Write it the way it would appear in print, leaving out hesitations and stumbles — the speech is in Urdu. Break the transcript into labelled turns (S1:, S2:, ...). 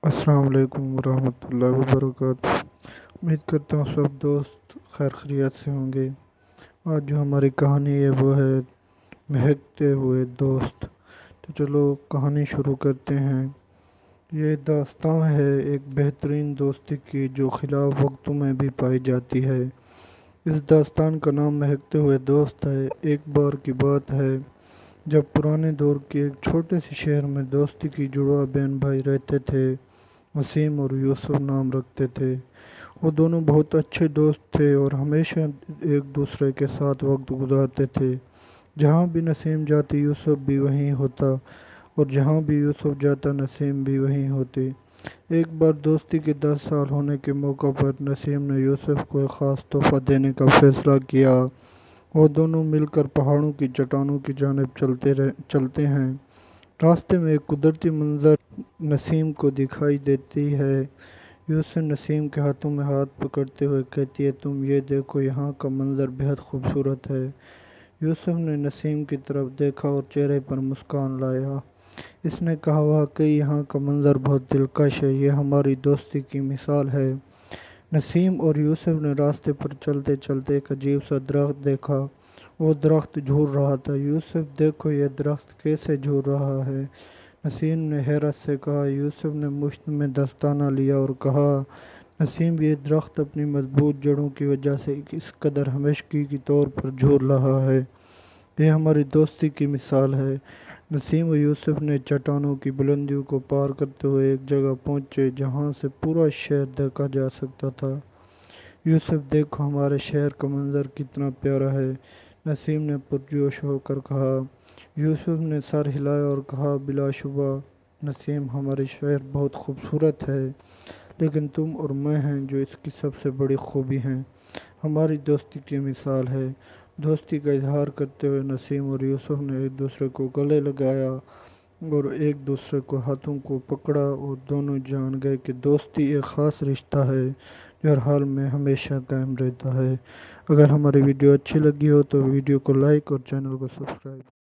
S1: السلام علیکم ورحمۃ اللہ وبرکاتہ۔ امید کرتا ہوں سب دوست خیر خیریت سے ہوں گے۔ آج جو ہماری کہانی ہے وہ ہے مہکتے ہوئے دوست۔ تو چلو کہانی شروع کرتے ہیں۔ یہ داستان ہے ایک بہترین دوستی کی جو خلاف وقتوں میں بھی پائی جاتی ہے۔ اس داستان کا نام مہکتے ہوئے دوست ہے۔ ایک بار کی بات ہے جب پرانے دور کے ایک چھوٹے سے شہر میں دوستی کی جڑواں بہن بھائی رہتے تھے۔ وسیم اور یوسف نام رکھتے تھے۔ وہ دونوں بہت اچھے دوست تھے اور ہمیشہ ایک دوسرے کے ساتھ وقت گزارتے تھے۔ جہاں بھی نسیم جاتی یوسف بھی وہیں ہوتا اور جہاں بھی یوسف جاتا نسیم بھی وہیں ہوتی۔ ایک بار دوستی کے 10 سال ہونے کے موقع پر نسیم نے یوسف کو ایک خاص تحفہ دینے کا فیصلہ کیا۔ وہ دونوں مل کر پہاڑوں کی چٹانوں کی جانب چلتے ہیں۔ راستے میں ایک قدرتی منظر نسیم کو دکھائی دیتی ہے۔ یوسف نسیم کے ہاتھوں میں ہاتھ پکڑتے ہوئے کہتی ہے، تم یہ دیکھو، یہاں کا منظر بہت خوبصورت ہے۔ یوسف نے نسیم کی طرف دیکھا اور چہرے پر مسکان لایا۔ اس نے کہا، واقعی یہاں کا منظر بہت دلکش ہے، یہ ہماری دوستی کی مثال ہے۔ نسیم اور یوسف نے راستے پر چلتے چلتے ایک عجیب سا درخت دیکھا۔ وہ درخت جھول رہا تھا۔ یوسف، دیکھو یہ درخت کیسے جھول رہا ہے۔ نسیم نے حیرت سے کہا۔ یوسف نے مشت میں دستانہ لیا اور کہا، نسیم، یہ درخت اپنی مضبوط جڑوں کی وجہ سے اس قدر ہمیشگی کے طور پر جھول رہا ہے۔ یہ ہماری دوستی کی مثال ہے۔ نسیم و یوسف نے چٹانوں کی بلندیوں کو پار کرتے ہوئے ایک جگہ پہنچے جہاں سے پورا شہر دیکھا جا سکتا تھا۔ یوسف، دیکھو ہمارے شہر کا منظر کتنا پیارا ہے، نسیم نے پرجوش ہو کر کہا۔ یوسف نے سر ہلایا اور کہا، بلا شبہ نسیم، ہمارے شہر بہت خوبصورت ہے، لیکن تم اور میں ہیں جو اس کی سب سے بڑی خوبی ہیں، ہماری دوستی کی مثال ہے۔ دوستی کا اظہار کرتے ہوئے نسیم اور یوسف نے ایک دوسرے کو گلے لگایا اور ایک دوسرے کو ہاتھوں کو پکڑا اور دونوں جان گئے کہ دوستی ایک خاص رشتہ ہے جو ہر حال میں ہمیشہ قائم رہتا ہے۔ اگر ہماری ویڈیو اچھی لگی ہو تو ویڈیو کو لائک اور چینل کو سبسکرائب